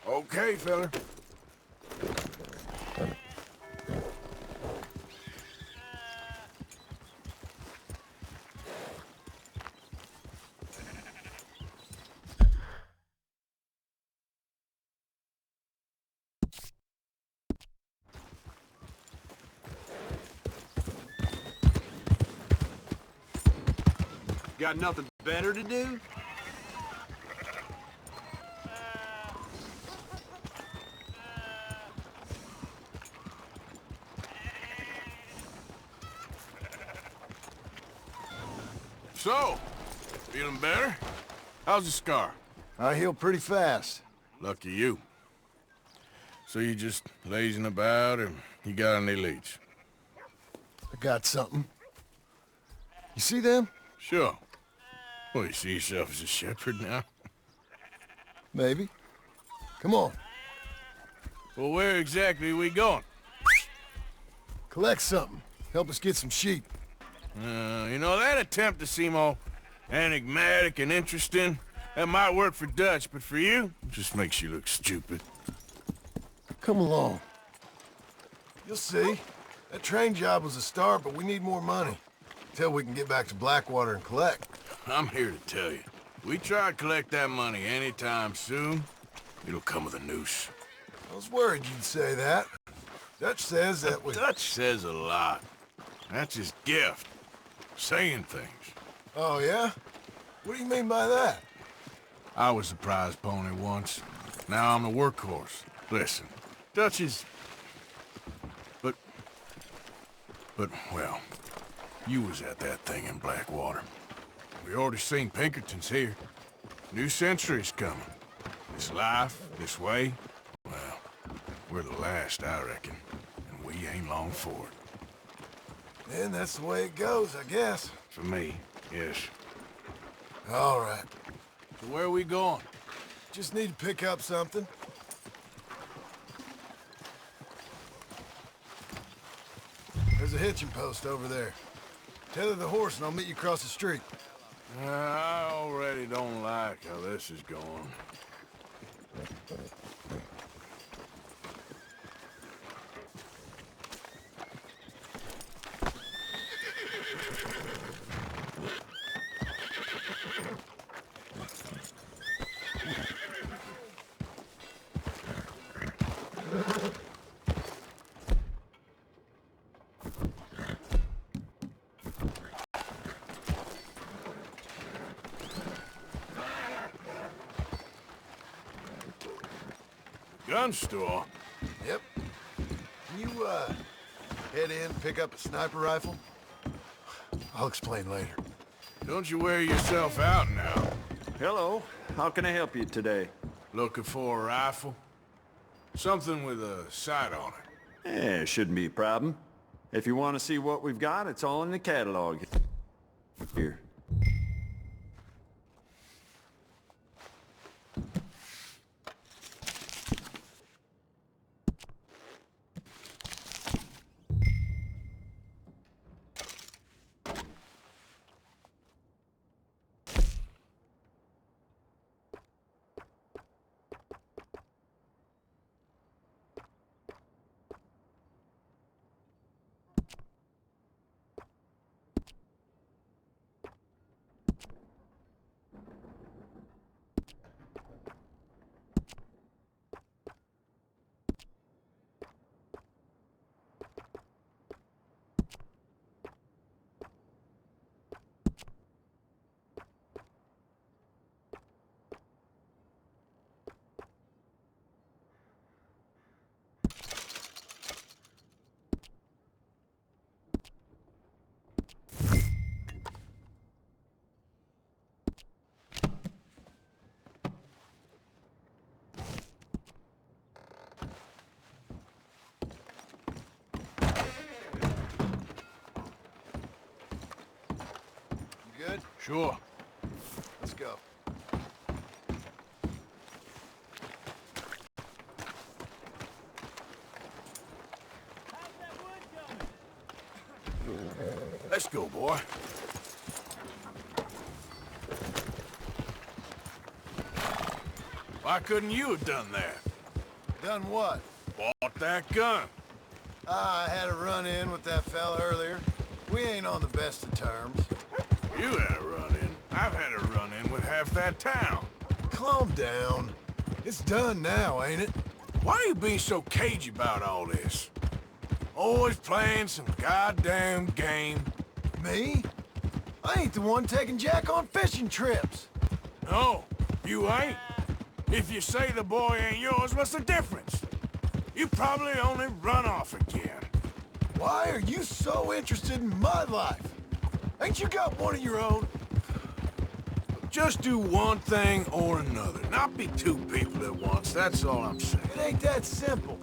Okay, fella. Got nothing better to do? So, feeling better? How's the scar? I heal pretty fast. Lucky you. So you just lazing about, or you got any leads? I got something. You see them? Sure. Well, you see yourself as a shepherd now? Maybe. Come on. Well, where exactly are we going? Collect something. Help us get some sheep. You know, that attempt to seem all enigmatic and interesting, that might work for Dutch, but for you, it just makes you look stupid. Come along. You'll see. That train job was a start, but we need more money. Till we can get back to Blackwater and collect. I'm here to tell you, we try to collect that money anytime soon, it'll come with a noose. I was worried you'd say that. Dutch says that we... Dutch says a lot. That's his gift. Saying things. Oh, yeah? What do you mean by that? I was the prize pony once. Now I'm the workhorse. Listen, Dutch is... But, well, you was at that thing in Blackwater. We already seen Pinkertons here. New century's coming. This life, this way, well, we're the last, I reckon. And we ain't long for it. And that's the way it goes, I guess. For me, yes. All right. So where are we going? Just need to pick up something. There's a hitching post over there. Tether the horse and I'll meet you across the street. I already don't like how this is going. Gun store? Yep. Can you, head in, pick up a sniper rifle? I'll explain later. Don't you wear yourself out now. Hello. How can I help you today? Looking for a rifle? Something with a sight on it. Shouldn't be a problem. If you want to see what we've got, it's all in the catalog. Here. Good? Sure. Let's go. Let's Let's go, boy. Why couldn't you have done that? Done what? Bought that gun. I had a run-in with that fella earlier. We ain't on the best of terms. You had a run-in. I've had a run-in with half that town. Calm down. It's done now, ain't it? Why are you being so cagey about all this? Always playing some goddamn game. Me? I ain't the one taking Jack on fishing trips. No, you ain't. If you say the boy ain't yours, what's the difference? You probably only run off again. Why are you so interested in my life? Ain't you got one of your own? Just do one thing or another. Not be two people at once, that's all I'm saying. It ain't that simple.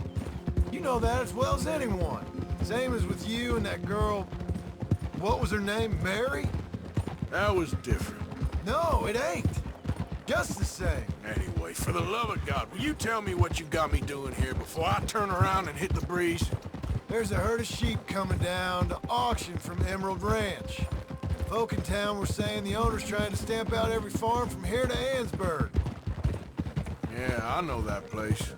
You know that as well as anyone. Same as with you and that girl... What was her name? Mary? That was different. No, it ain't. Just the same. Anyway, for the love of God, will you tell me what you got me doing here before I turn around and hit the breeze? There's a herd of sheep coming down to auction from Emerald Ranch. Folk in town were saying the owner's trying to stamp out every farm from here to Ansburg. Yeah, I know that place.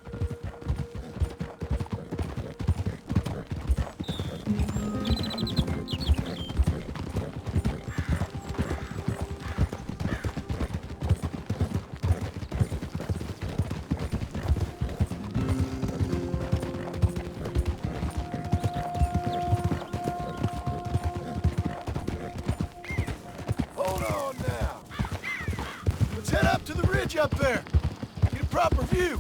Hold on now. Let's head up to the ridge up there. Get a proper view.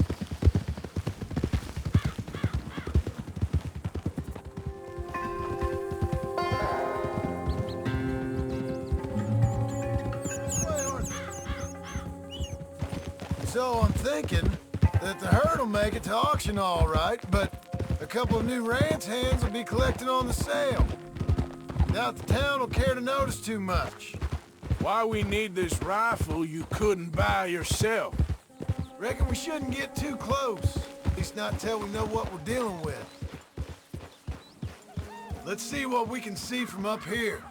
So I'm thinking that the herd will make it to auction all right, but a couple of new ranch hands will be collecting on the sale. Doubt the town will care to notice too much. Why we need this rifle you couldn't buy yourself? Reckon we shouldn't get too close. At least not till we know what we're dealing with. Let's see what we can see from up here.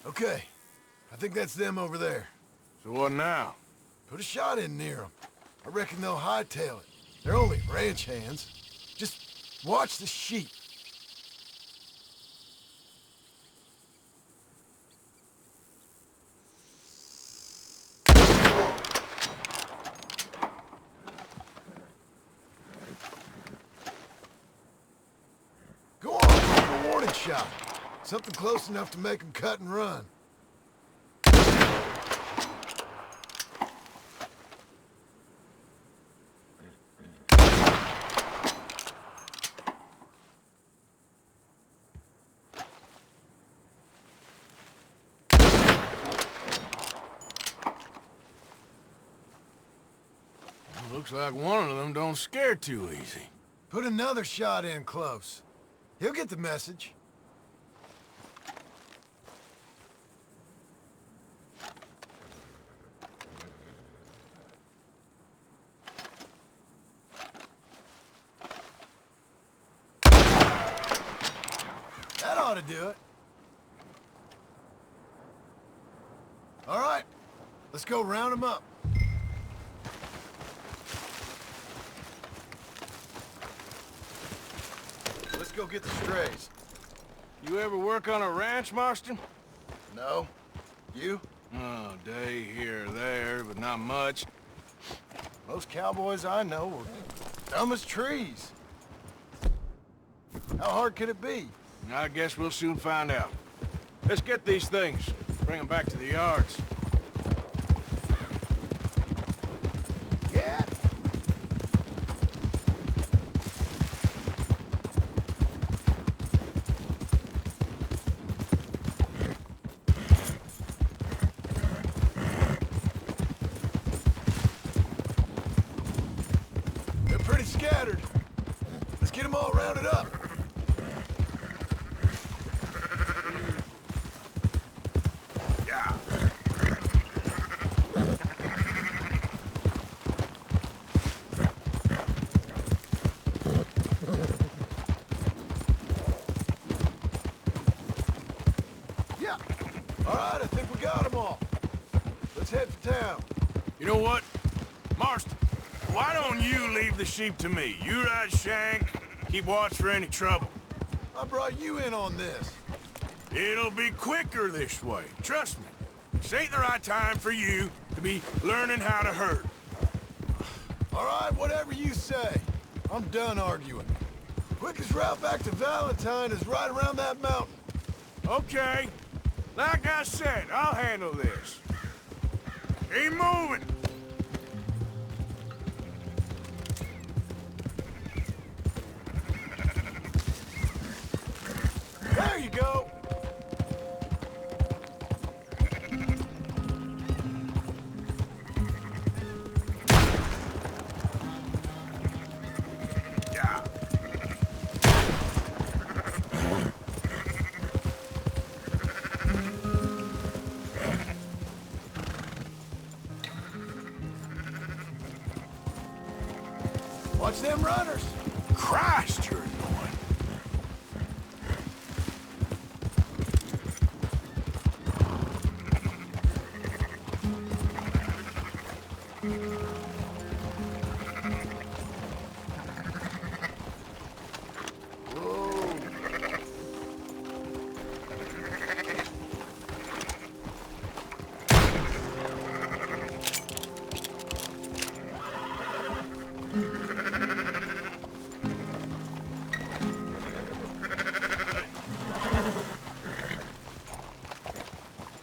Okay, I think that's them over there. So what now? Put a shot in near them. I reckon they'll hightail it. They're only ranch hands. Just watch the sheep. Go on, give a warning shot. Something close enough to make them cut and run. Looks like one of them don't scare too easy. Put another shot in close. He'll get the message. That ought to do it. All right, let's go round them up. Let's go get the strays. You ever work on a ranch, Marston? No? You? Oh, day here or there, but not much. Most cowboys I know are dumb as trees. How hard could it be? I guess we'll soon find out. Let's get these things. Bring them back to the yards. Yeah. They're pretty scattered. all rounded up. Yeah. Yeah. All right, I think we got them all. Let's head for town. You know what? Marston, why don't you leave the sheep to me? You ride Shank, keep watch for any trouble. I brought you in on this. It'll be quicker this way, trust me. This ain't the right time for you to be learning how to herd. All right, whatever you say. I'm done arguing. Quickest route back to Valentine is right around that mountain. Okay. Like I said, I'll handle this. Keep moving. There you go. Yeah. Watch them runners. Christ, you're annoying.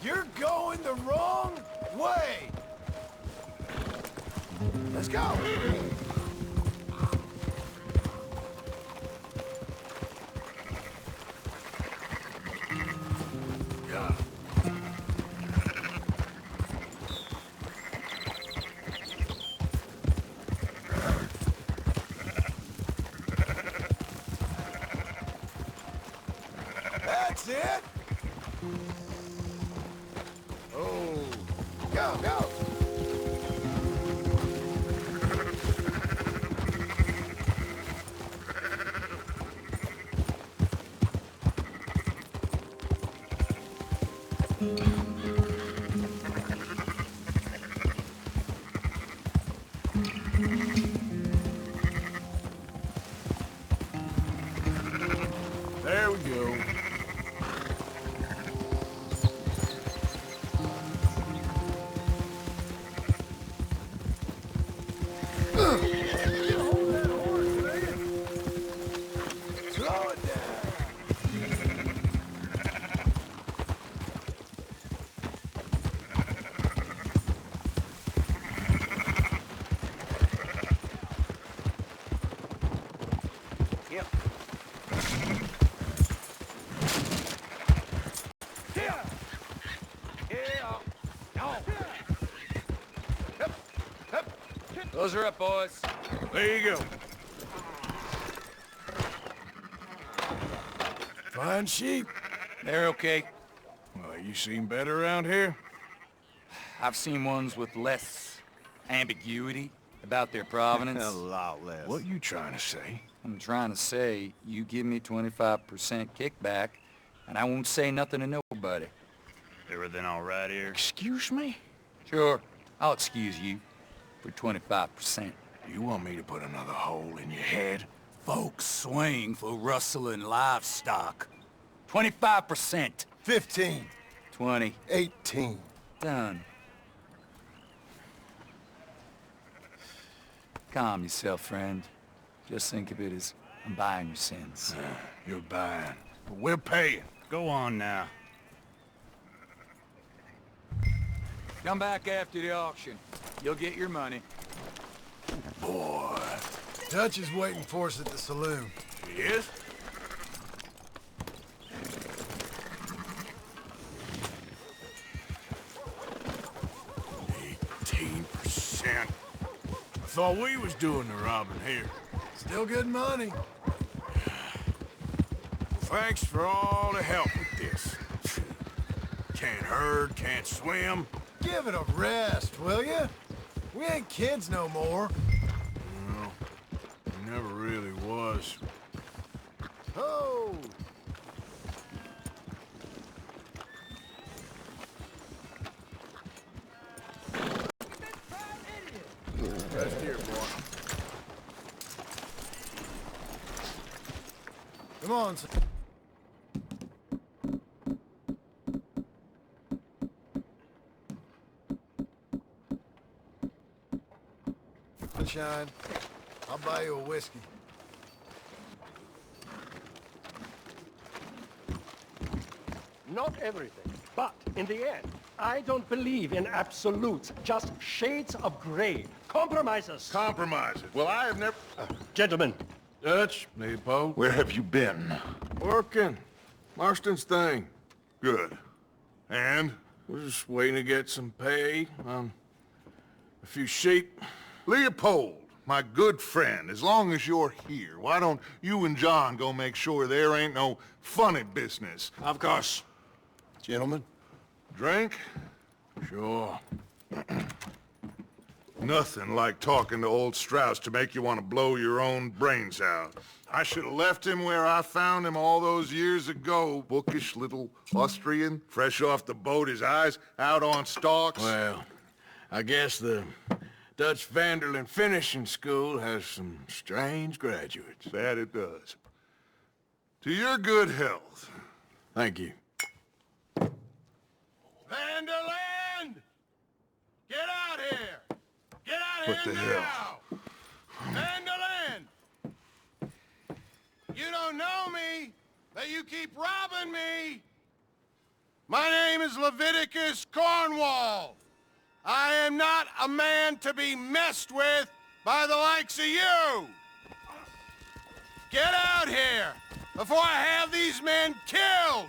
You're going the wrong way. Let's go. Yeah. That's it. Oh, go, go. There we go. Slow it down. Yep. Those are up, boys. There you go. Fine sheep. They're okay. Well, you seem better around here. I've seen ones with less ambiguity about their provenance. A lot less. What you trying to say? I'm trying to say, you give me 25% kickback, and I won't say nothing to nobody. Everything all right here? Excuse me? Sure, I'll excuse you for 25%. You want me to put another hole in your head? Folks swing for rustling livestock. 25%. 15. 20. 18. Done. Calm yourself, friend. Just think of it as I'm buying your sins. You're buying, but we're paying. Go on now. Come back after the auction. You'll get your money. Boy. Dutch is waiting for us at the saloon. He is? I thought we was doing the robbing here. Still good money. Thanks for all the help with this. Can't herd, can't swim. Give it a rest, will you? We ain't kids no more. No, it never really was. Oh! Rest here, boy. Come on, son. Sunshine, I'll buy you a whiskey. Not everything, but in the end, I don't believe in absolutes, just shades of gray. Compromises. Compromises. Well, I have never... Gentlemen, Dutch, Leopold. Where have you been? Working. Marston's thing. Good. And? We're just waiting to get some pay on a few sheep. Leopold, my good friend, as long as you're here, why don't you and John go make sure there ain't no funny business? Of course. Gentlemen? Drink? Sure. Nothing like talking to old Strauss to make you want to blow your own brains out. I should have left him where I found him all those years ago. Bookish little Austrian, fresh off the boat, his eyes out on stalks. Well, I guess the Dutch Vanderlyn Finishing School has some strange graduates. That it does. To your good health. Thank you. Vanderland! Get out here! Get out What here the now! hell? Vanderland! You don't know me, but you keep robbing me! My name is Leviticus Cornwall. I am not a man to be messed with by the likes of you! Get out here before I have these men killed!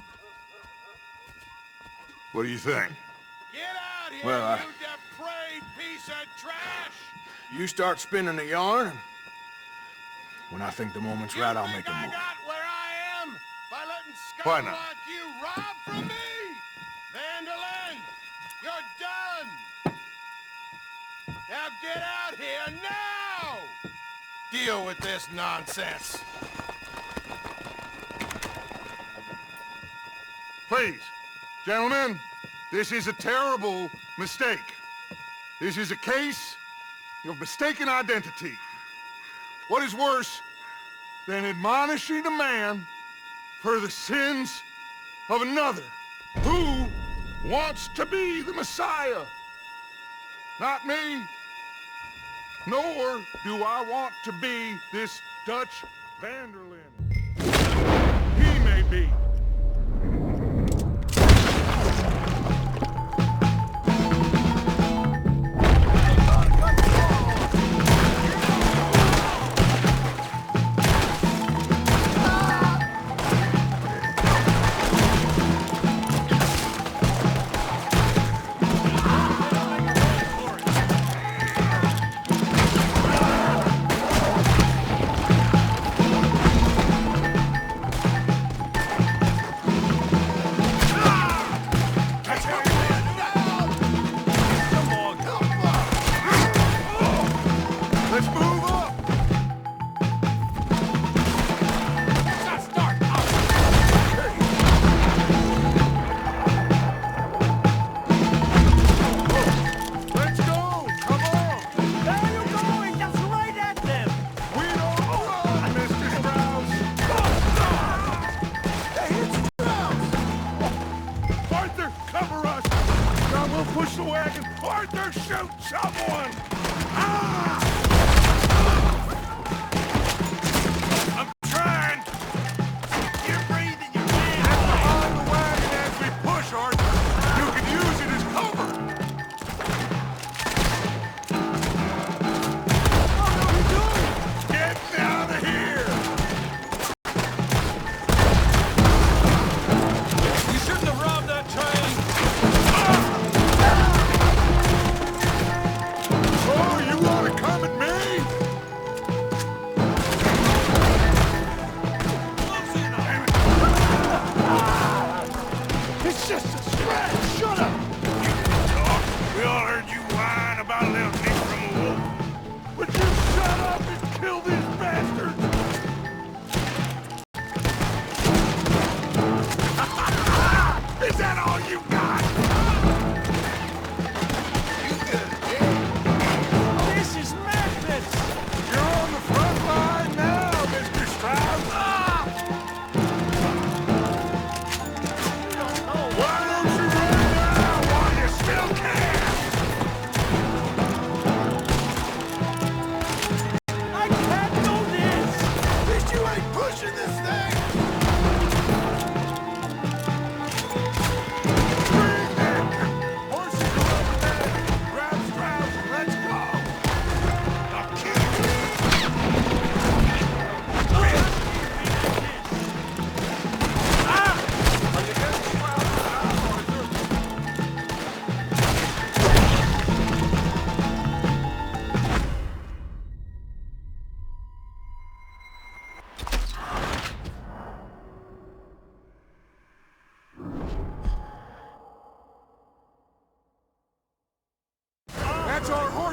What do you think? Get out here, Well, you depraved piece of trash! You start spinning the yarn, and when I think the moment's right, I'll make a I move. got where I am by letting Why scum not? like you rob from me! Vanderlyn, you're done! Now get out here now! Deal with this nonsense. Please, gentlemen, this is a terrible mistake. This is a case of mistaken identity. What is worse than admonishing a man for the sins of another who wants to be the Messiah? Not me, nor do I want to be this Dutch Vanderlyn. He may be.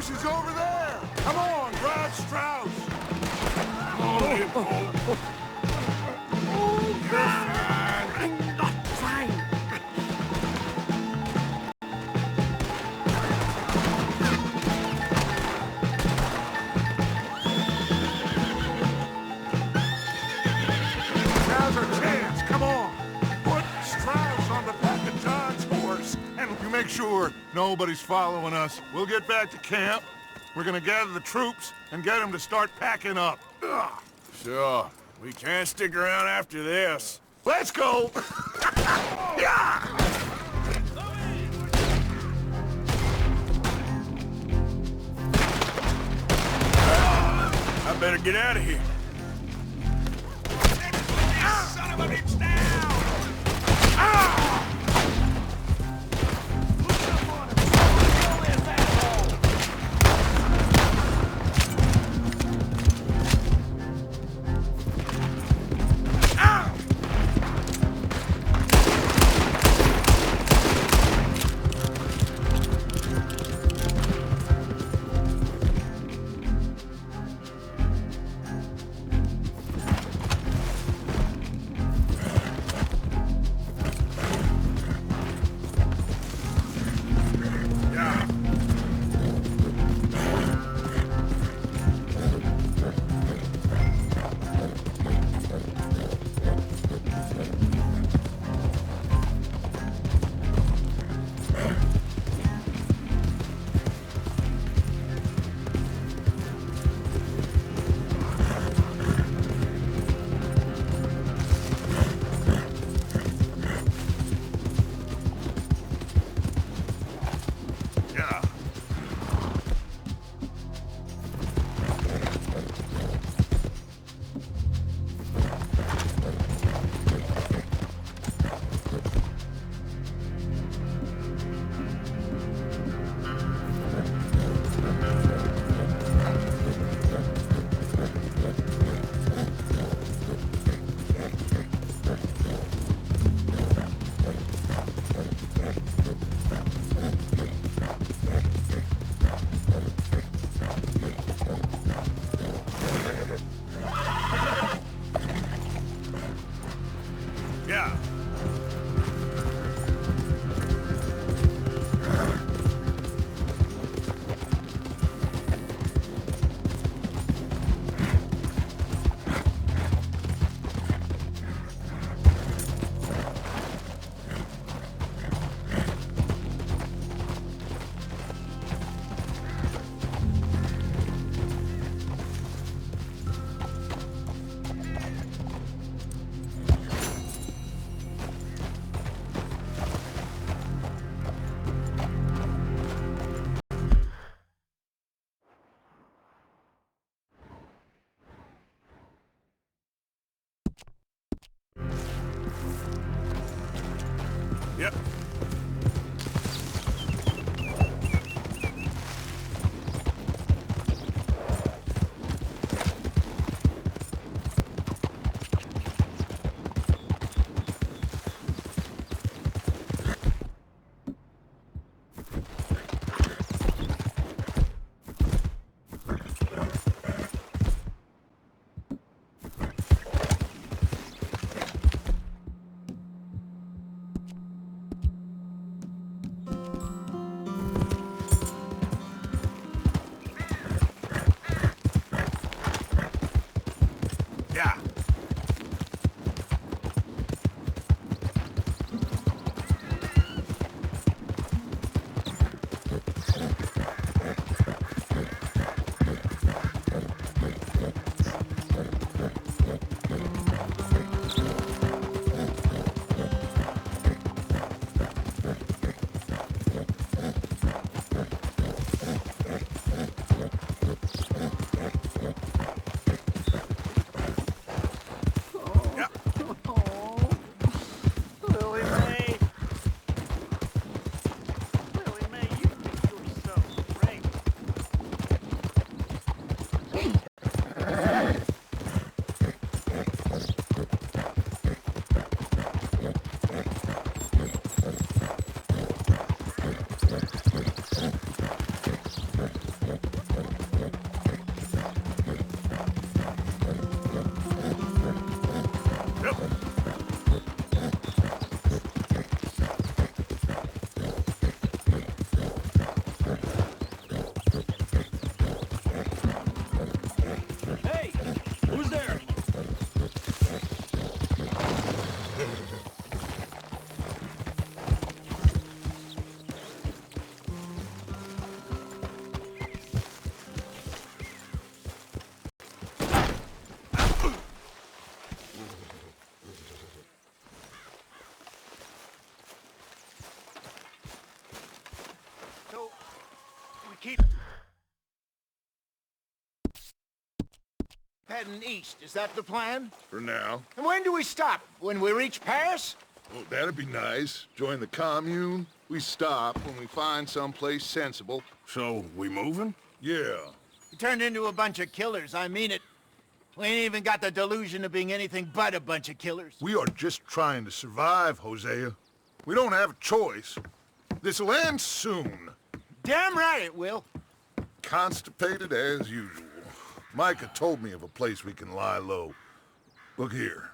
horses over there! Come on, Brad Strauss! I'm not trying. Now's our chance, come on! Put Strauss on the back of John's horse, and you make sure nobody's following us. We'll get back to camp. We're gonna gather the troops and get them to start packing up. Ugh. Sure. We can't stick around after this. Let's go! Yeah! I better get out of here. Son of a bitch, down! Yep. heading east. Is that the plan? For now. And when do we stop? When we reach Paris? Well, that'd be nice. Join the commune. We stop when we find someplace sensible. So, we moving? Yeah. We turned into a bunch of killers, I mean it. We ain't even got the delusion of being anything but a bunch of killers. We are just trying to survive, Hosea. We don't have a choice. This'll end soon. Damn right it will. Constipated as usual. Micah told me of a place we can lie low. Look here.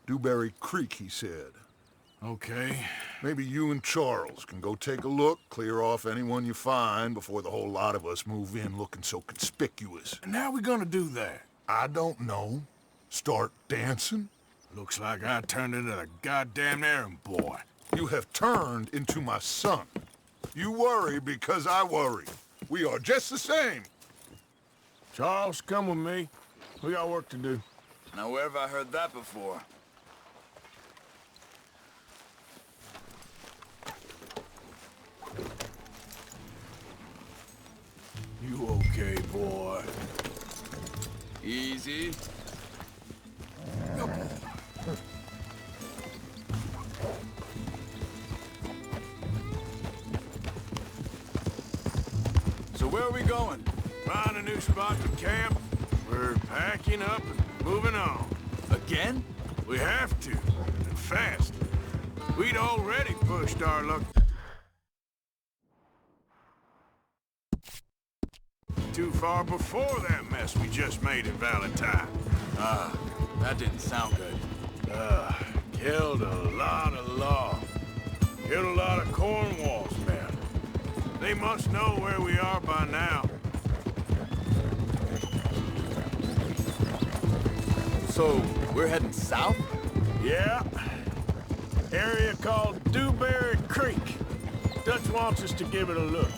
Dewberry Creek, he said. Okay. Maybe you and Charles can go take a look, clear off anyone you find before the whole lot of us move in looking so conspicuous. And how we gonna do that? I don't know. Start dancing? Looks like I turned into the goddamn errand boy. You have turned into my son. You worry because I worry. We are just the same. Charles, come with me. We got work to do. Now, where have I heard that before? You okay, boy? Easy. So where are we going? Find a new spot to camp. We're packing up and moving on. Again? We have to, and fast. We'd already pushed our luck too far before that mess we just made in Valentine. That didn't sound good. Killed a lot of law. Killed a lot of Cornwall's men. They must know where we are by now. So, we're heading south? Yeah. Area called Dewberry Creek. Dutch wants us to give it a look.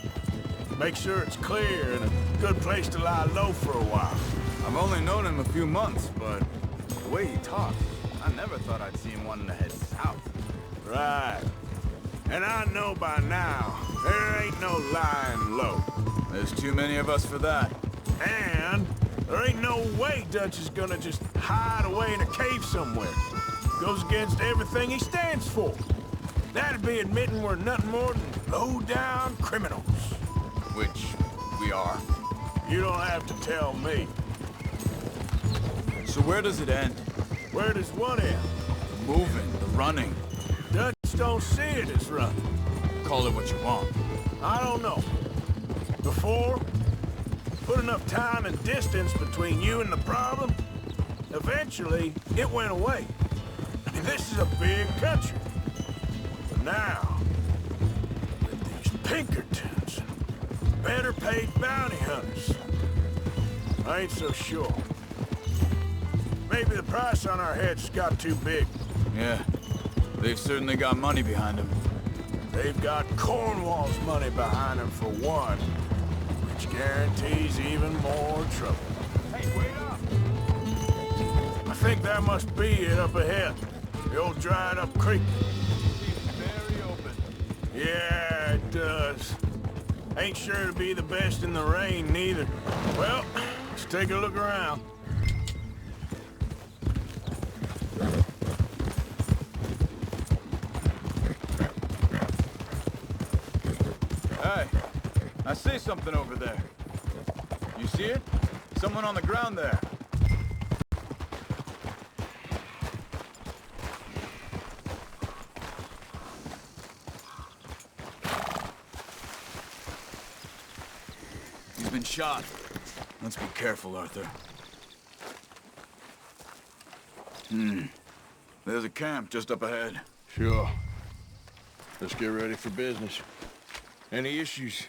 Make sure it's clear and a good place to lie low for a while. I've only known him a few months, but the way he talked, I never thought I'd see him wanting to head south. Right. And I know by now, there ain't no lying low. There's too many of us for that. And there ain't no way Dutch is gonna just hide away in a cave somewhere. Goes against everything he stands for. That'd be admitting we're nothing more than low-down criminals. Which we are. You don't have to tell me. So where does it end? Where does what end? The moving, the running. Dutch don't see it as running. Call it what you want. I don't know. Before, put enough time and distance between you and the problem, eventually it went away. I mean, this is a big country. But now, with these Pinkertons, better paid bounty hunters, I ain't so sure. Maybe the price on our heads got too big. Yeah, they've certainly got money behind them. They've got Cornwall's money behind them for one, which guarantees even more trouble. Hey, wait up! I think that must be it up ahead. The old dried up creek. Seems very open. Yeah, it does. Ain't sure to be the best in the rain, neither. Well, let's take a look around. Hey, I see something over there. You see it? Someone on the ground there. He's been shot. Let's be careful, Arthur. There's a camp just up ahead. Sure. Let's get ready for business. Any issues?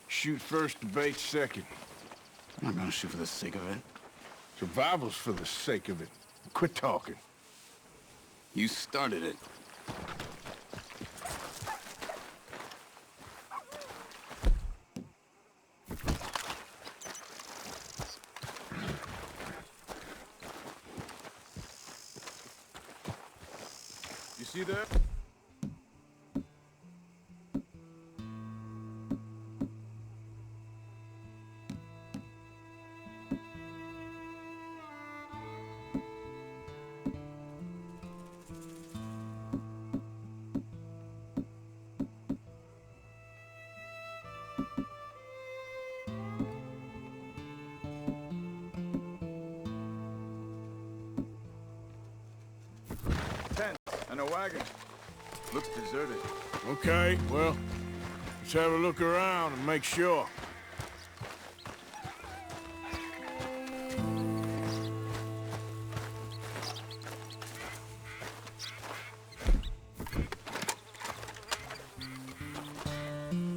Shoot first, debate second. I'm not gonna shoot for the sake of it. Survival's for the sake of it. Quit talking. You started it. You see that? wagon. Looks deserted. Okay, well, let's have a look around and make sure.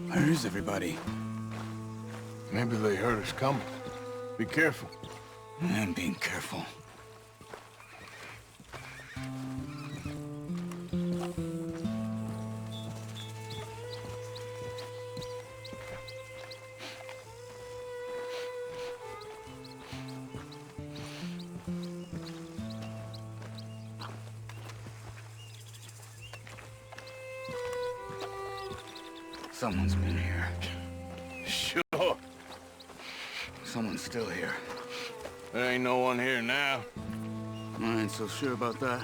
Where is everybody? Maybe they heard us coming. Be careful. I'm being careful. Someone's been here. Sure. Someone's still here. There ain't no one here now. I ain't so sure about that.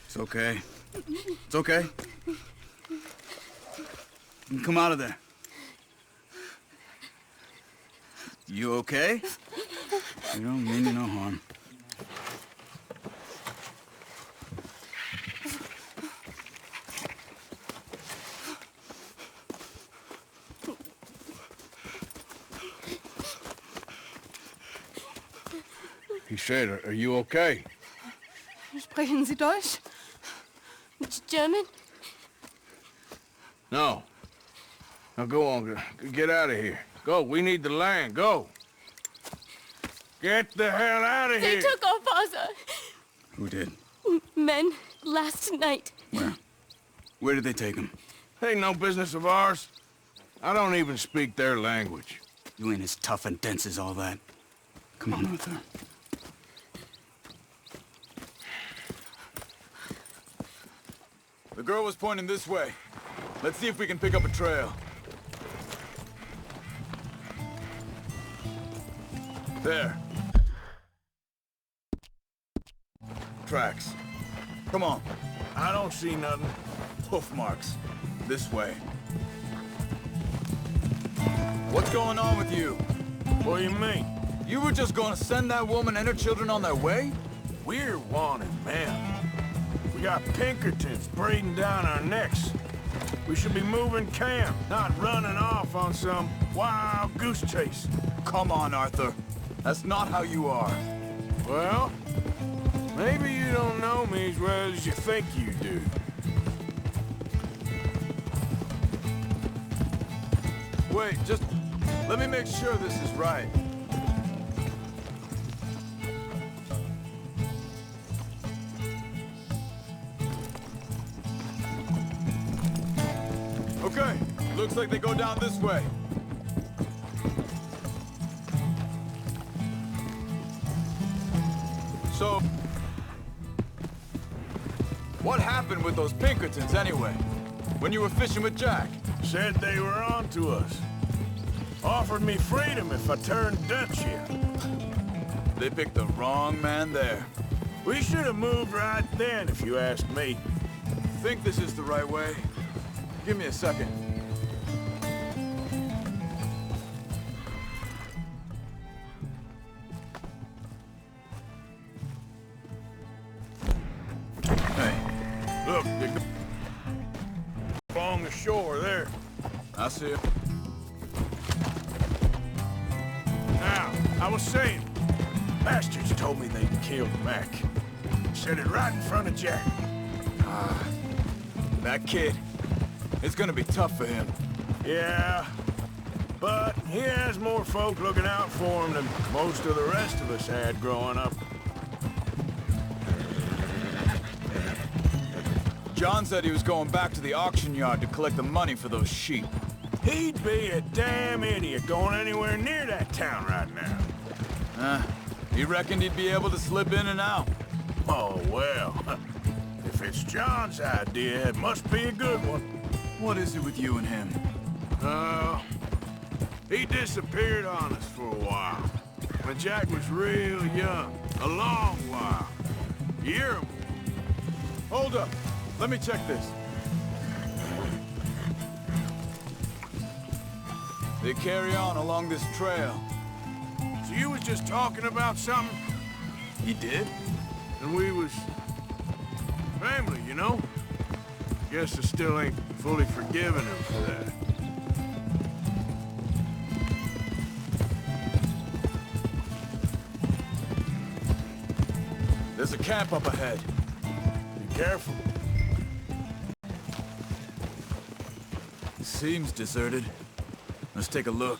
It's okay. It's okay. You can come out of there. You okay? You don't mean you no harm. He said, are you okay? Sprechen Sie Deutsch? German? No. Now go on, get out of here. Go, we need the land, go. Get the hell out of They here. took our father. Who did? Men, last night. Where? Where did they take him? Ain't no business of ours. I don't even speak their language. You ain't as tough and dense as all that. Come on, Arthur. The girl was pointing this way. Let's see if we can pick up a trail. There. Tracks. Come on. I don't see nothing. Hoof marks. This way. What's going on with you? What do you mean? You were just gonna send that woman and her children on their way? We're wanted men. We got Pinkertons breathing down our necks. We should be moving camp, not running off on some wild goose chase. Come on, Arthur. That's not how you are. Well, maybe you don't know me as well as you think you do. Wait, just let me make sure this is right. Okay, looks like they go down this way. So, what happened with those Pinkertons anyway? When you were fishing with Jack? Said they were on to us. Offered me freedom if I turned Dutch here. They picked the wrong man there. We should have moved right then, if you ask me. Think this is the right way? Give me a second. Hey, Look, they go along the shore there. I see it. Now, I was saying, bastards told me they'd killed Mac. Said it right in front of Jack. That kid, it's gonna be tough for him. Yeah, but he has more folk looking out for him than most of the rest of us had growing up. John said he was going back to the auction yard to collect the money for those sheep. He'd be a damn idiot going anywhere near that town right now. He reckoned he'd be able to slip in and out. Oh, well. If it's John's idea, it must be a good one. What is it with you and him? He disappeared on us for a while. When Jack was real young. A long while. Year or more. Hold up. Let me check this. They carry on along this trail. So you was just talking about something? He did? And we was... family, you know? Guess I still ain't fully forgiven him for that. There's a camp up ahead. Be careful. Seems deserted. Let's take a look.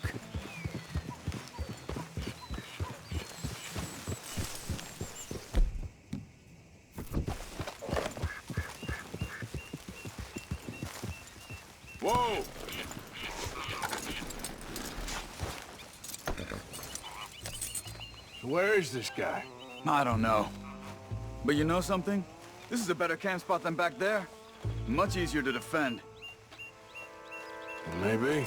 Whoa! Where is this guy? I don't know. But you know something? This is a better camp spot than back there. Much easier to defend. Maybe.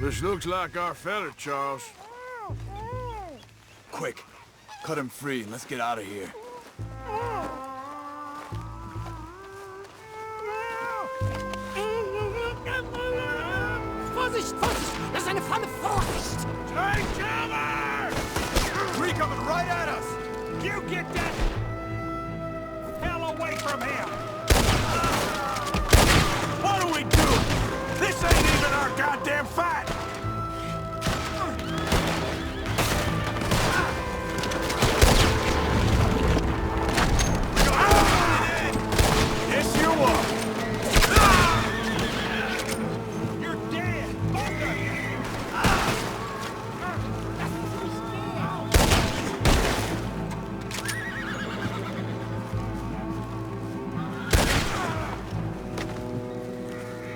This looks like our fella, Charles. Quick, cut him free and let's get out of here. Vorsicht, Vorsicht! Das ist eine Falle! Vorsicht! Take cover! Three coming right at us! You get that hell away from him! What are we doing? This ain't even our goddamn fight! Yes, you are! You're dead! Both of you!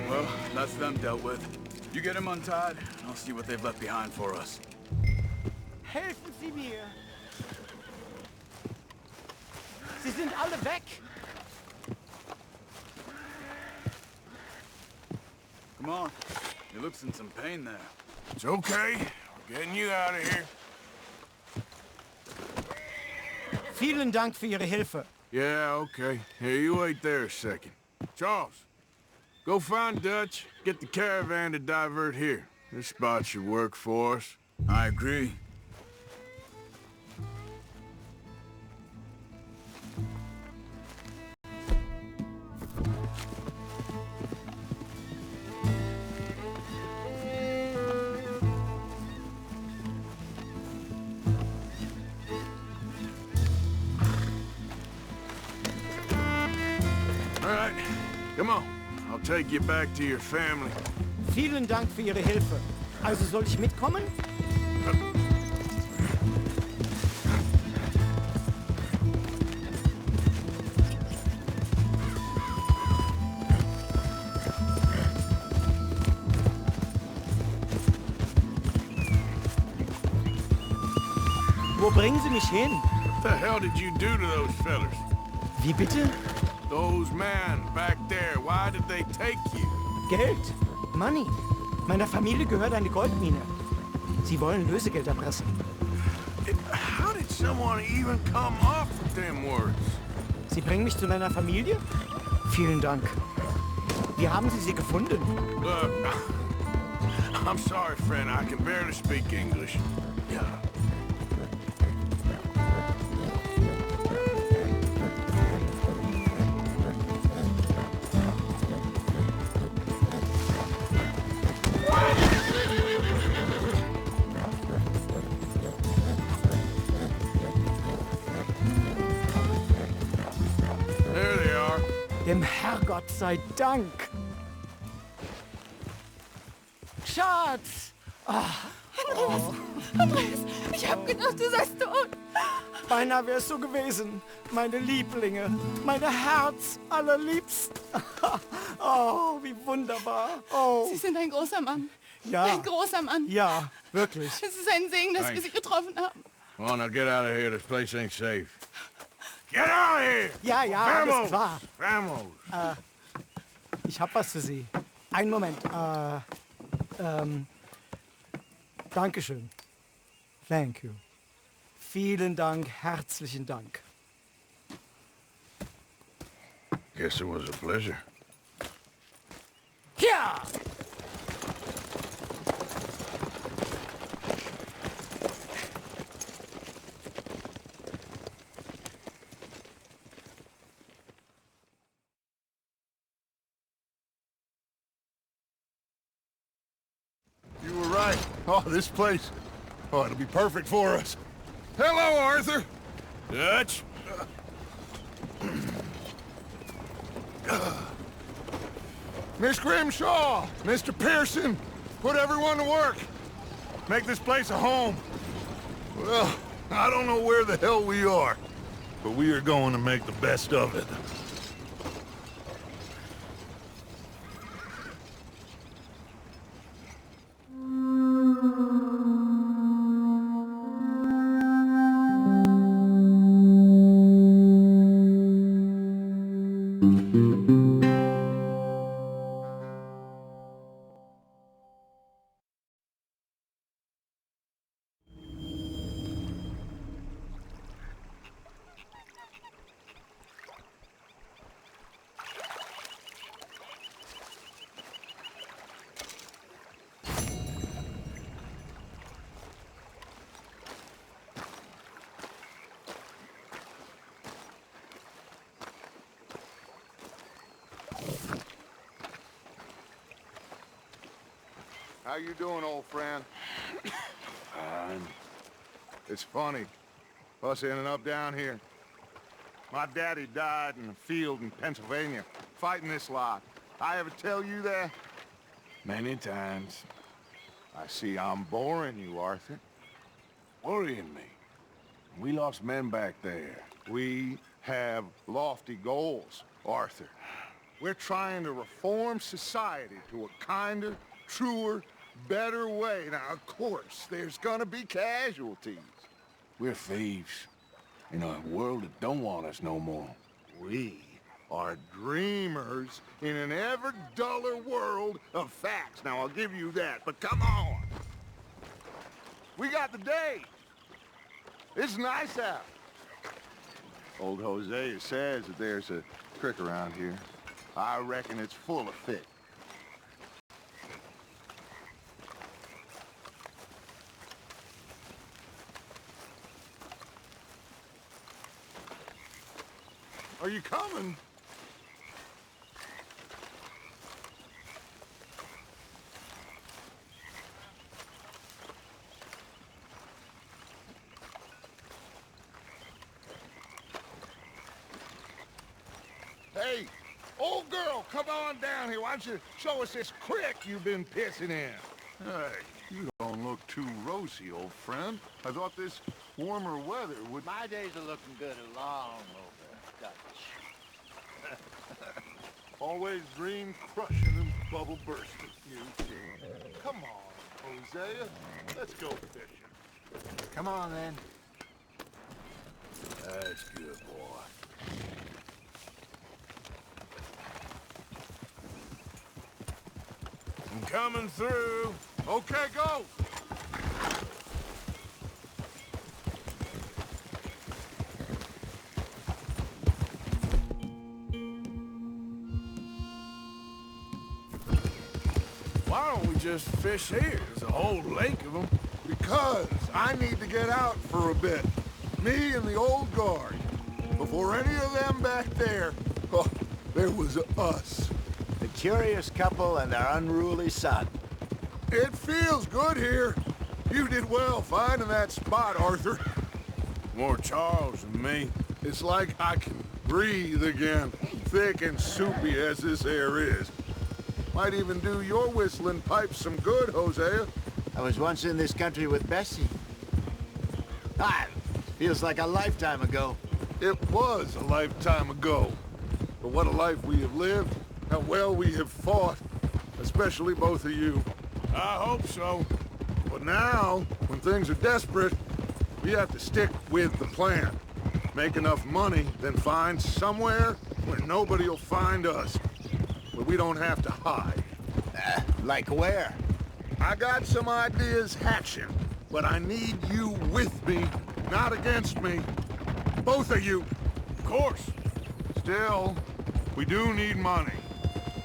Well, that's them dealt with. You get him untied, and I'll see what they've left behind for us. Helfen Sie mir! Sie sind alle weg! Come on. He looks in some pain there. It's okay. We're getting you out of here. Vielen Dank für Ihre Hilfe. Yeah, okay. Here, you wait there a second. Charles, go find Dutch. Get the caravan to divert here. This spot should work for us. I agree. All right, come on. I'll take you back to your family. Vielen Dank für Ihre Hilfe. Also soll ich mitkommen? Wo bringen Sie mich hin? What the hell did you do to those fellers? Wie bitte? Those men back there, why did they take you? Geld. Money. Meiner Familie gehört eine Goldmine. Sie wollen Lösegeld erpressen. How did someone even come up with them words? Sie bringen mich zu meiner Familie? Vielen Dank. Wie haben Sie sie gefunden? Look, I'm sorry, friend. I can barely speak English. Yeah. There they are. Dem Herrgott sei Dank. Schatz! Andreas, ich hab gedacht, du seist tot. Beinahe wäre es so gewesen. Meine Lieblinge, meine Herz allerliebsten. Oh, wie wunderbar. Oh. Sie sind ein großer Mann. Ja. Ein großer Mann. Ja, wirklich. Es ist ein Segen, dass wir Sie getroffen haben. Come on, now get out of here. This place ain't safe. Get out of here! Ja, ja, alles klar. Vamos! Ich hab was für Sie. Einen Moment. Dankeschön. Thank you. Vielen Dank, herzlichen Dank. Guess it was a pleasure. Ja! You were right. Oh, this place. Oh, it'll be perfect for us. Hello, Arthur. Dutch? Miss Grimshaw, Mr. Pearson, put everyone to work. Make this place a home. Well, I don't know where the hell we are, but we are going to make the best of it. How you doing, old friend? Fine. It's funny, us ending up down here. My daddy died in a field in Pennsylvania, fighting this lot. I ever tell you that? Many times. I see I'm boring you, Arthur. Worrying me. We lost men back there. We have lofty goals, Arthur. We're trying to reform society to a kinder, truer, better way. Now, of course, there's gonna be casualties. We're thieves. In a world that don't want us no more. We are dreamers in an ever duller world of facts. Now, I'll give you that, but come on. We got the day. It's nice out. Old Hosea says that there's a creek around here. I reckon it's full of fish. Are you coming? Hey, old girl, come on down here. Why don't you show us this creek you've been pissing in? Hey, you don't look too rosy, old friend. I thought this warmer weather would... My days are looking good along over, Dutch. Always dream crushing and bubble bursting. You too. Come on, Hosea. Let's go fishing. Come on, then. That's good, boy. I'm coming through. Okay, go. Why don't we just fish here? There's a whole lake of them. Because I need to get out for a bit. Me and the old guard. Before any of them back there, oh, there was us. The curious couple and their unruly son. It feels good here. You did well finding that spot, Arthur. More Charles than me. It's like I can breathe again, thick and soupy as this air is. Might even do your whistling pipes some good, Hosea. I was once in this country with Bessie. Ah, Feels like a lifetime ago. It was a lifetime ago. But what a life we have lived, how well we have fought, especially both of you. I hope so. But now, when things are desperate, we have to stick with the plan. Make enough money, then find somewhere where nobody will find us. Where we don't have to hide. Like where? I got some ideas hatching, but I need you with me, not against me. Both of you. Of course. Still, we do need money.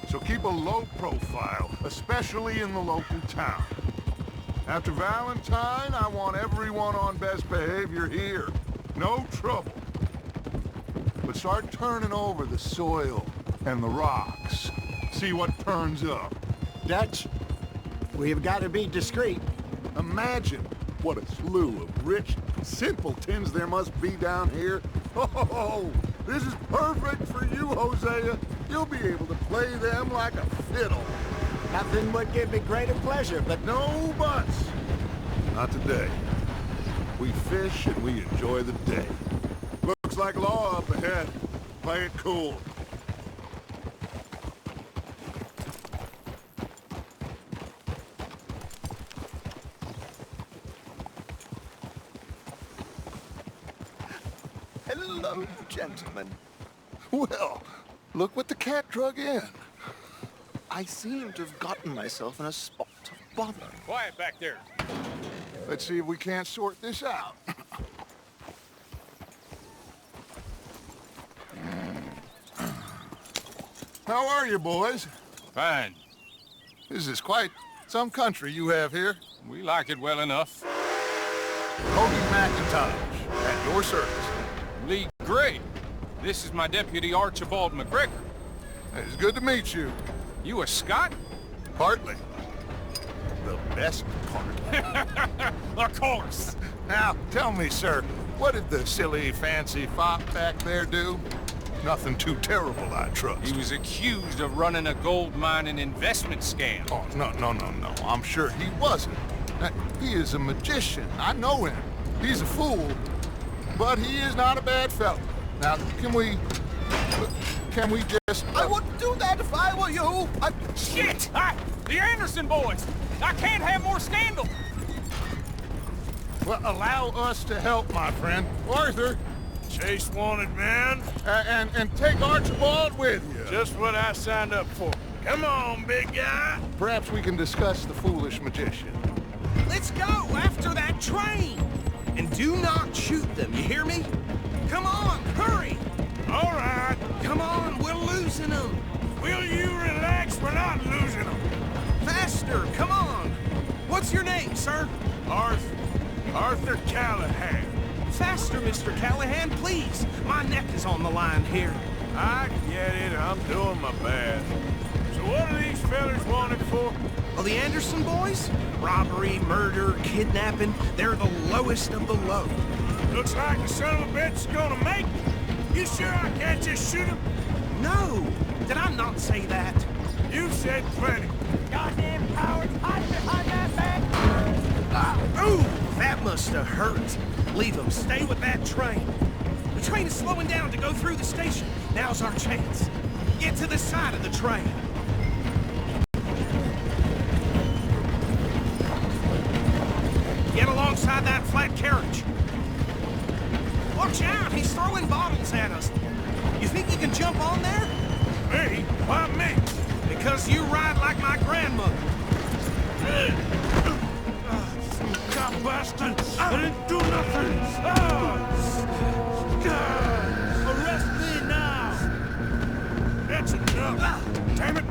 So keep a low profile, especially in the local town. After Valentine, I want everyone on best behavior here. No trouble. But start turning over the soil and the rocks. See what turns up. Dutch, we've got to be discreet. Imagine what a slew of rich simpletons there must be down here. Oh, this is perfect for you, Hosea. You'll be able to play them like a fiddle. Nothing would give me greater pleasure, but No buts. Not today. We fish and we enjoy the day. Looks like law up ahead. Play it cool. Hello, gentlemen. Well, look what the cat drug in. I seem to have gotten myself in a spot of bother. Quiet back there. Let's see if we can't sort this out. How are you, boys? Fine. This is quite some country you have here. We like it well enough. Hogan McIntosh, at your service. Lee Gray. This is my deputy Archibald McGregor. It's good to meet you. You a Scot? Partly. The best part. Of course. Now, tell me, sir, what did the silly, fancy fop back there do? Nothing too terrible, I trust. He was accused of running a gold mining investment scam. Oh, no. I'm sure he wasn't. He is a magician. I know him. He's a fool. But he is not a bad fellow. Now, can we just... I wouldn't do that if I were you. Shit! The Anderson boys! I can't have more scandal! Well, allow us to help, my friend. Arthur. Chase wanted man. And take Archibald with you. Just what I signed up for. Come on, big guy. Perhaps we can discuss the foolish magician. Let's go after that train! And do not shoot them, you hear me? Come on, hurry! All right. Come on, we're losing them! Will you relax? We're not losing them. Faster, come on! What's your name, sir? Arthur Callahan. Faster, Mr. Callahan, please! My neck is on the line here. I get it. I'm doing my best. So what are these fellas wanted for? Well, the Anderson boys? Robbery, murder, kidnapping. They're the lowest of the low. Looks like the son of a bitch is gonna make it. You sure I can't just shoot him? No! Did I not say that? You said plenty. Goddamn cowards, hide behind that back! Ooh, that must have hurt. Leave them. Stay with that train. The train is slowing down to go through the station. Now's our chance. Get to the side of the train. Get alongside that flat carriage. Watch out, he's throwing bottles at us. You think you can jump on there? Me? Why me? Because you ride like my grandmother. God bastard! I didn't do nothing! Arrest me now! That's enough! Damn it!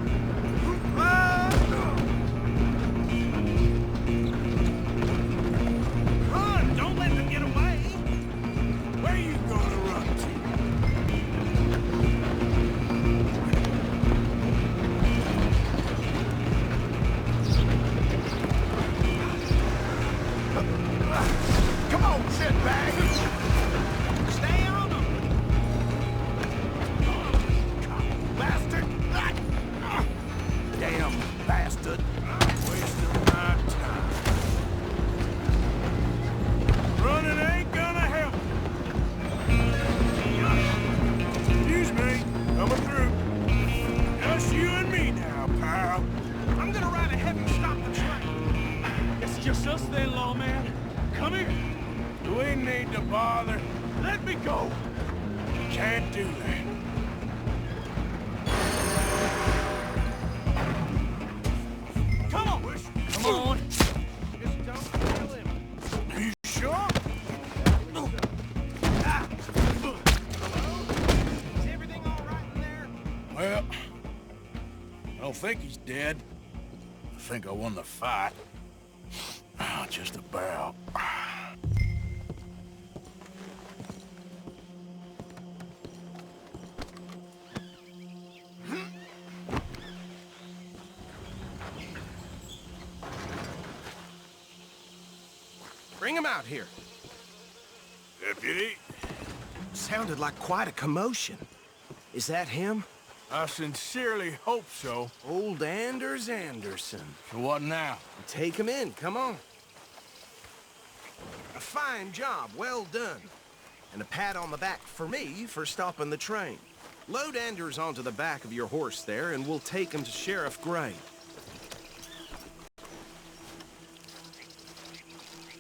Run! Don't let them get away! Where you gonna run to? Come on, sit back. Stay on them! Bastard! it's just us then, lawman. Come here. Do we need to bother? Let me go. Can't do that. Come on. Come on. Just don't kill him. You sure? Is everything all right in there? Well, I don't think he's dead. I think I won the fight. Just about. Bring him out here. Deputy, Sounded like quite a commotion. Is that him? I sincerely hope so. Old Anders Anderson. So what now? Take him in, come on. A fine job, well done. And a pat on the back for me for stopping the train. Load Anders onto the back of your horse there, and we'll take him to Sheriff Gray.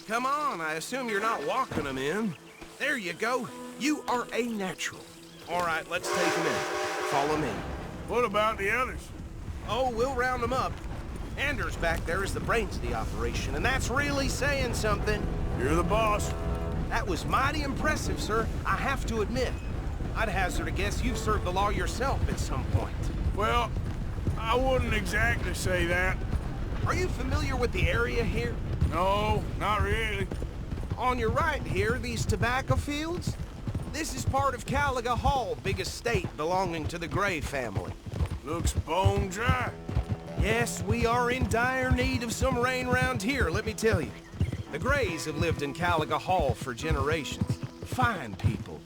Come on, I assume you're not walking him in. There you go. You are a natural. All right, let's take him in. Follow me. What about the others? Oh, we'll round them up. Anders back there is the brains of the operation, and that's really saying something. You're the boss. That was mighty impressive, sir. I have to admit. I'd hazard a guess you've served the law yourself at some point. Well, I wouldn't exactly say that. Are you familiar with the area here? No, not really. On your right here, these tobacco fields? This is part of Caliga Hall, big estate belonging to the Gray family. Looks bone dry. Yes, we are in dire need of some rain round here, let me tell you. The Grays have lived in Caliga Hall for generations. Fine people.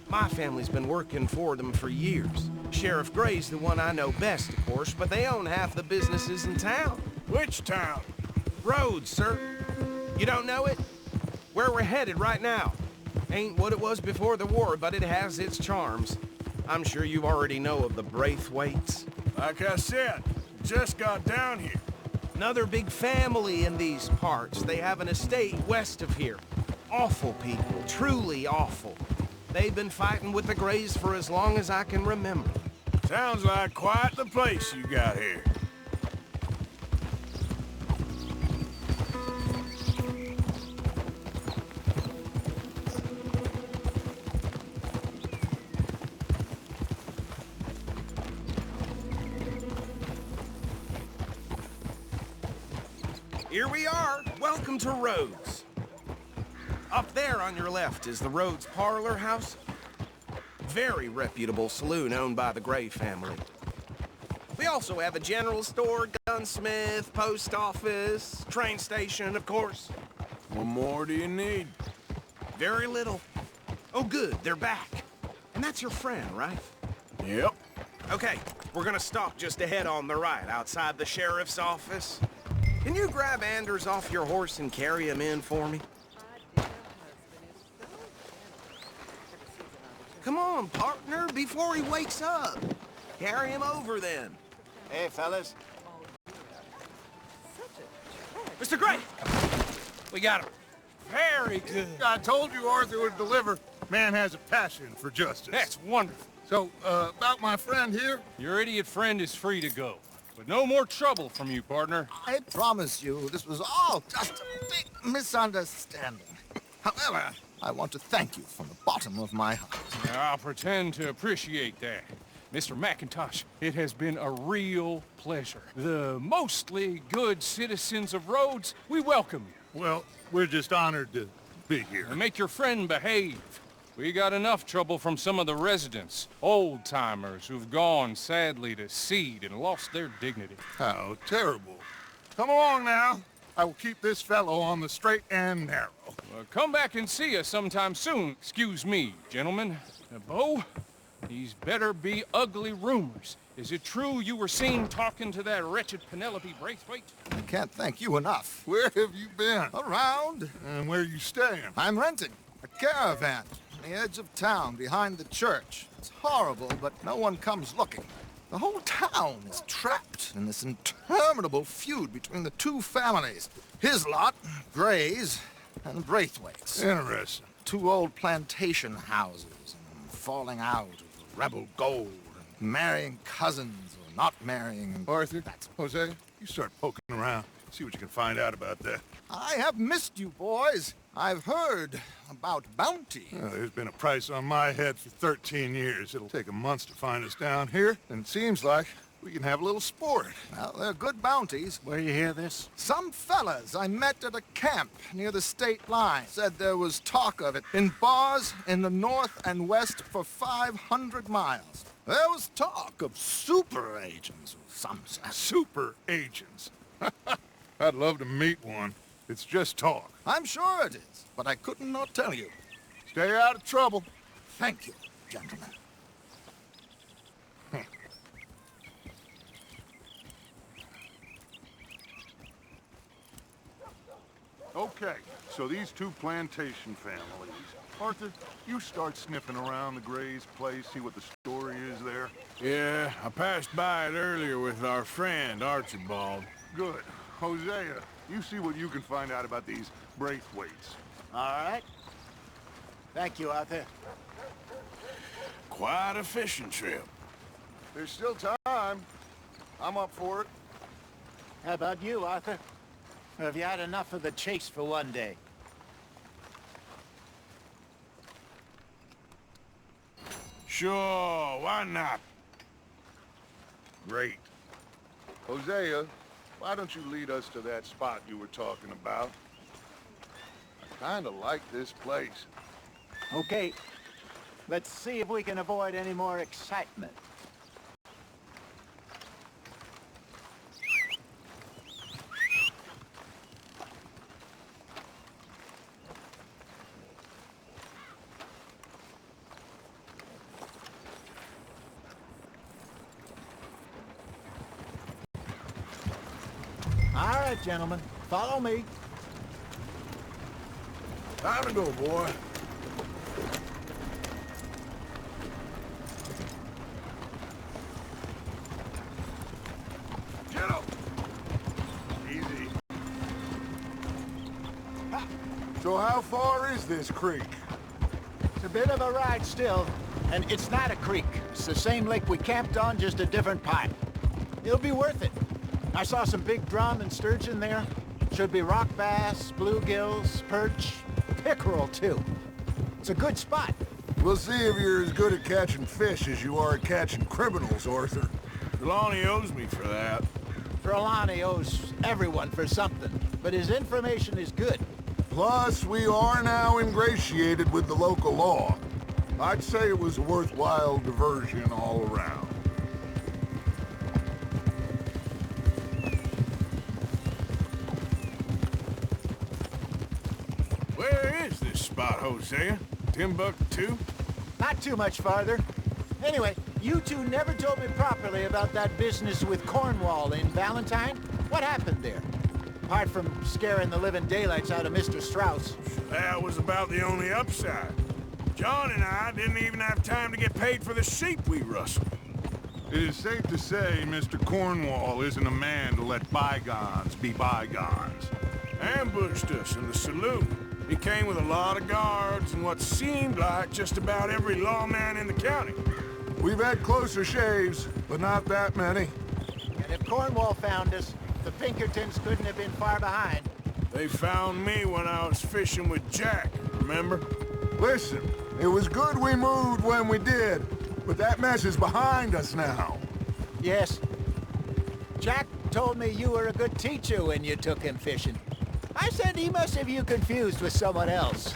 My family's been working for them for years. Sheriff Gray's the one I know best, of course, but they own half the businesses in town. Which town? Rhodes, sir. You don't know it? Where we're headed right now. Ain't what it was before the war, but it has its charms. I'm sure you already know of the Braithwaites. Like I said, just got down here. Another big family in these parts. They have an estate west of here. Awful people, truly awful. They've been fighting with the Grays for as long as I can remember. Sounds like quite the place you got here. Here we are. Welcome to Rhodes. Up there on your left is the Rhodes Parlor House. Very reputable saloon owned by the Gray family. We also have a general store, gunsmith, post office, train station, of course. What more do you need? Very little. Oh, good, they're back. And that's your friend, right? Yep. Okay, we're gonna stop just ahead on the right, outside the sheriff's office. Can you grab Anders off your horse and carry him in for me? Come on, partner, before he wakes up. Carry him over, then. Hey, fellas. Mr. Gray! We got him. Very good. I told you Arthur would deliver. Man has a passion for justice. That's wonderful. So, about my friend here? Your idiot friend is free to go. But no more trouble from you, partner. I promise you, this was all just a big misunderstanding. However, I want to thank you from the bottom of my heart. Now, I'll pretend to appreciate that. Mr. McIntosh, it has been a real pleasure. The mostly good citizens of Rhodes, we welcome you. Well, we're just honored to be here. And make your friend behave. We got enough trouble from some of the residents, old-timers who've gone, sadly, to seed and lost their dignity. How terrible. Come along now. I will keep this fellow on the straight and narrow. Come back and see us sometime soon. Excuse me, gentlemen. Bo, these better be ugly rumors. Is it true you were seen talking to that wretched Penelope Braithwaite? I can't thank you enough. Where have you been? Around. And where are you staying? I'm renting a caravan on the edge of town behind the church. It's horrible, but no one comes looking. The whole town is trapped in this interminable feud between the two families. His lot, Gray's, and Braithwaite's. Interesting. Two old plantation houses, and falling out of rebel gold, and marrying cousins or not marrying. Arthur, Jose, you start poking around. See what you can find out about that. I have missed you, boys. I've heard about bounty. There's been a price on my head for 13 years. It'll take a month to find us down here, and it seems like we can have a little sport. Well, they're good bounties. Where you hear this? Some fellas I met at a camp near the state line said there was talk of it in bars in the north and west for 500 miles. There was talk of super agents of some sort. Super agents. I'd love to meet one. It's just talk. I'm sure it is, but I couldn't not tell you. Stay out of trouble. Thank you, gentlemen. Okay, so these two plantation families. Arthur, you start sniffing around the Gray's place, see what the story is there. Yeah, I passed by it earlier with our friend, Archibald. Good. Hosea, you see what you can find out about these Braithwaites. All right. Thank you, Arthur. Quite a fishing trip. There's still time. I'm up for it. How about you, Arthur? Or have you had enough of the chase for one day? Sure, why not? Great. Hosea, why don't you lead us to that spot you were talking about? I kind of like this place. Okay. Let's see if we can avoid any more excitement. All right, gentlemen. Follow me. Time to go, boy. Get up! Easy. Ha. So how far is this creek? It's a bit of a ride still, and it's not a creek. It's the same lake we camped on, just a different pipe. It'll be worth it. I saw some big drum and sturgeon there. Should be rock bass, bluegills, perch, pickerel too. It's a good spot. We'll see if you're as good at catching fish as you are at catching criminals, Arthur. Trelawney owes me for that. Trelawney owes everyone for something, but his information is good. Plus, we are now ingratiated with the local law. I'd say it was a worthwhile diversion all around. Where is this spot, Hosea? Timbuktu? Not too much farther. Anyway, you two never told me properly about that business with Cornwall in Valentine. What happened there? Apart from scaring the living daylights out of Mr. Strauss. That was about the only upside. John and I didn't even have time to get paid for the sheep we rustled. It is safe to say Mr. Cornwall isn't a man to let bygones be bygones. Ambushed us in the saloon. He came with a lot of guards and what seemed like just about every lawman in the county. We've had closer shaves, but not that many. And if Cornwall found us, the Pinkertons couldn't have been far behind. They found me when I was fishing with Jack, remember? Listen, it was good we moved when we did, but that mess is behind us now. Yes. Jack told me you were a good teacher when you took him fishing. I said he must have you confused with someone else.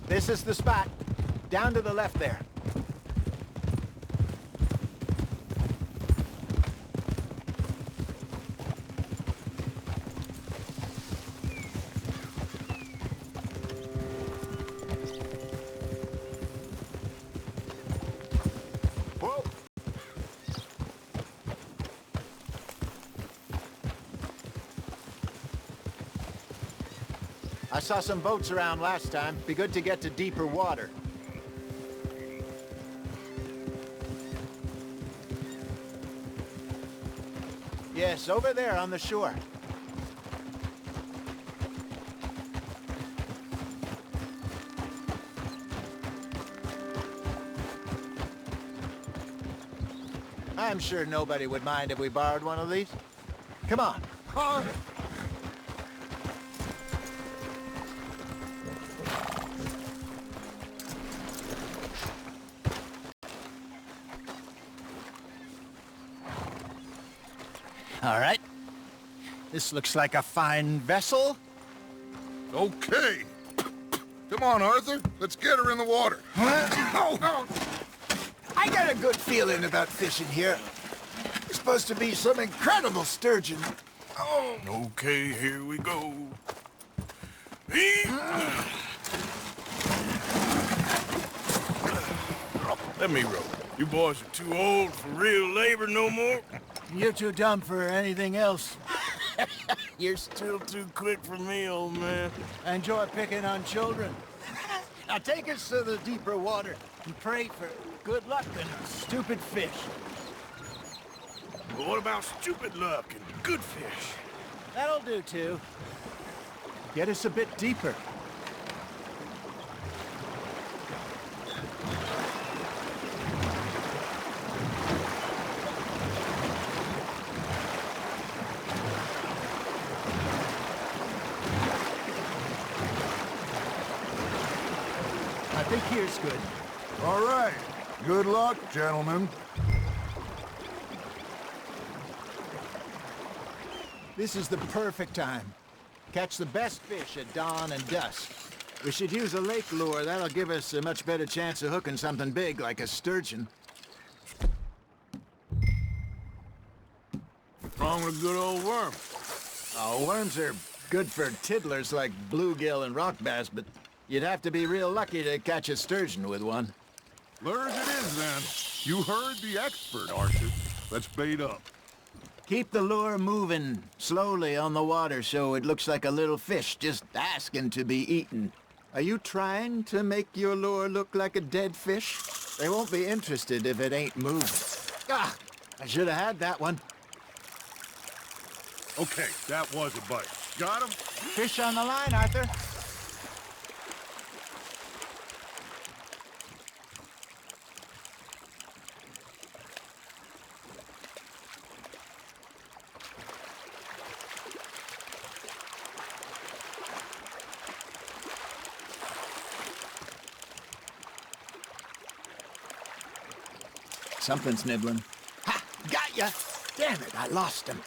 This is the spot. Down to the left there. I saw some boats around last time. Be good to get to deeper water. Yes, over there on the shore. I'm sure nobody would mind if we borrowed one of these. Come on. All right. This looks like a fine vessel. Okay. Come on, Arthur. Let's get her in the water. Oh. I got a good feeling about fishing here. There's supposed to be some incredible sturgeon. Oh. Okay, here we go. Let me row. You boys are too old for real labor no more. You're too dumb for anything else. You're still too quick for me, old man. I enjoy picking on children. Now take us to the deeper water and pray for good luck and stupid fish. But what about stupid luck and good fish? That'll do, too. Get us a bit deeper. I think here's good. All right. Good luck, gentlemen. This is the perfect time. Catch the best fish at dawn and dusk. We should use a lake lure. That'll give us a much better chance of hooking something big like a sturgeon. What's wrong with a good old worm? Oh, worms are good for tiddlers like bluegill and rock bass, but you'd have to be real lucky to catch a sturgeon with one. Lures it is, then. You heard the expert, Arthur. Let's bait up. Keep the lure moving slowly on the water so it looks like a little fish just asking to be eaten. Are you trying to make your lure look like a dead fish? They won't be interested if it ain't moving. Ah, I should have had that one. Okay, that was a bite. Got him? Fish on the line, Arthur. Something's nibbling. Ha! Got ya! Damn it, I lost him.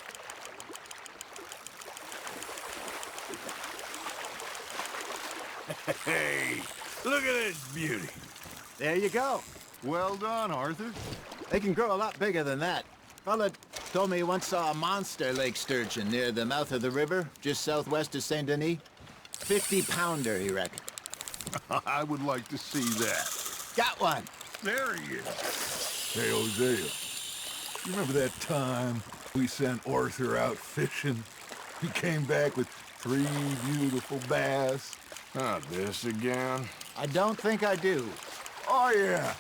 Hey, look at this beauty. There you go. Well done, Arthur. They can grow a lot bigger than that. Fella told me he once saw a monster lake sturgeon near the mouth of the river, just southwest of Saint Denis. 50-pounder, he reckoned. I would like to see that. Got one. There he is. Hey, Hosea. You remember that time we sent Arthur out fishing? He came back with 3 beautiful bass. Not this again. I don't think I do. Oh, yeah.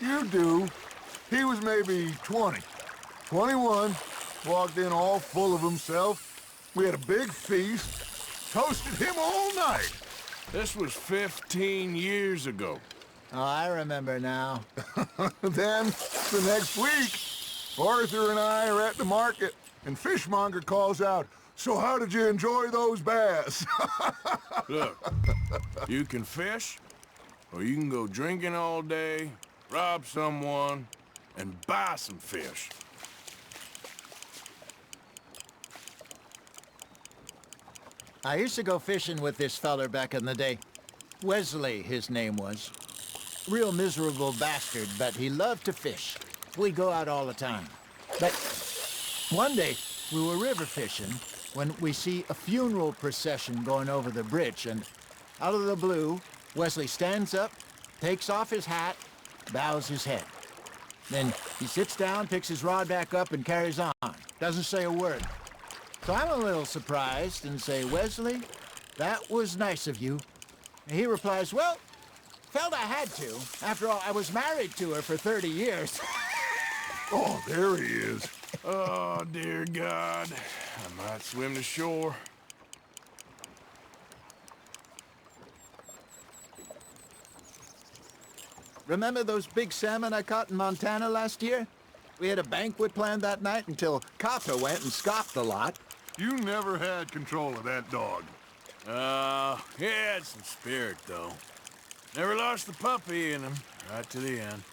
You do. He was maybe 20. 21. Walked in all full of himself. We had a big feast. Toasted him all night. This was 15 years ago. Oh, I remember now. Then, the next week, Arthur and I are at the market, and Fishmonger calls out, "So how did you enjoy those bass?" Look, you can fish, or you can go drinking all day, rob someone, and buy some fish. I used to go fishing with this feller back in the day. Wesley, his name was. real miserable bastard, but he loved to fish. We go out all the time. But one day, we were river fishing when we see a funeral procession going over the bridge, and out of the blue, Wesley stands up, takes off his hat, bows his head. Then he sits down, picks his rod back up, and carries on. Doesn't say a word. So I'm a little surprised and say, Wesley, that was nice of you. And he replies, well, felt I had to. After all, I was married to her for 30 years. Oh, there he is. Oh, dear God. I might swim to shore. Remember those big salmon I caught in Montana last year? We had a banquet planned that night until Copper went and scoffed the lot. You never had control of that dog. He had some spirit, though. Never lost the puppy in him, right to the end.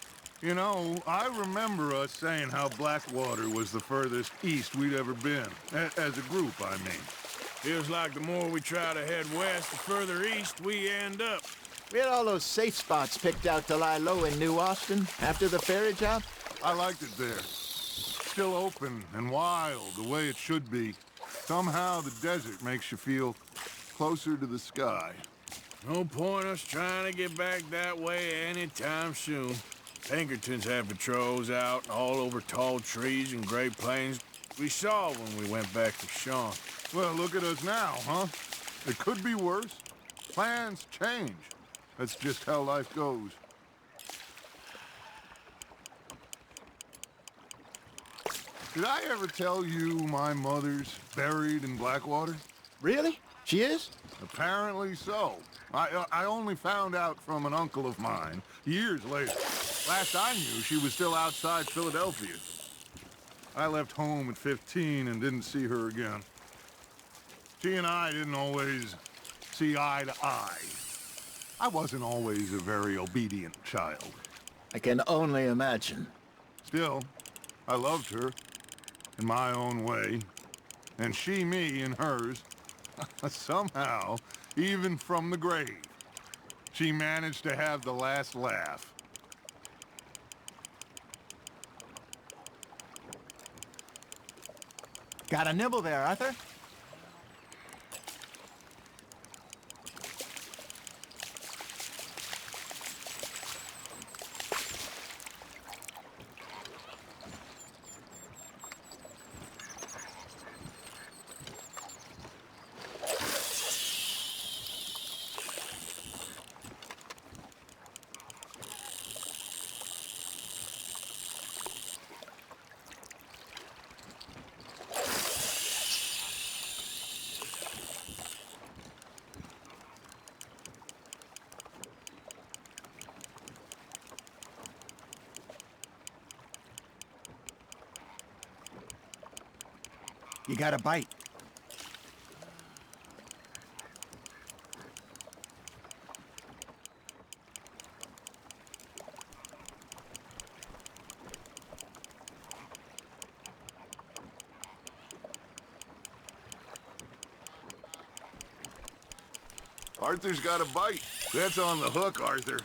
You know, I remember us saying how Blackwater was the furthest east we'd ever been. As a group, I mean. Feels like the more we try to head west, the further east we end up. We had all those safe spots picked out to lie low in New Austin after the ferry job. I liked it there. Still open and wild, the way it should be. Somehow the desert makes you feel closer to the sky. No point us trying to get back that way anytime soon. Pinkertons have patrols out all over tall trees and Great Plains. We saw when we went back to Sean. Well, look at us now, huh? It could be worse. Plans change. That's just how life goes. Did I ever tell you my mother's buried in Blackwater? Really? She is? Apparently so. I only found out from an uncle of mine years later. Last I knew, she was still outside Philadelphia. I left home at 15 and didn't see her again. She and I didn't always see eye to eye. I wasn't always a very obedient child. I can only imagine. Still, I loved her in my own way, and she me in hers. Somehow, even from the grave, she managed to have the last laugh. Got a nibble there, Arthur? You got a bite. Arthur's got a bite. That's on the hook, Arthur.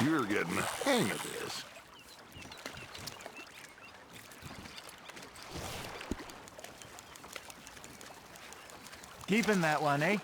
You're getting the hang of this. Keeping that one, eh?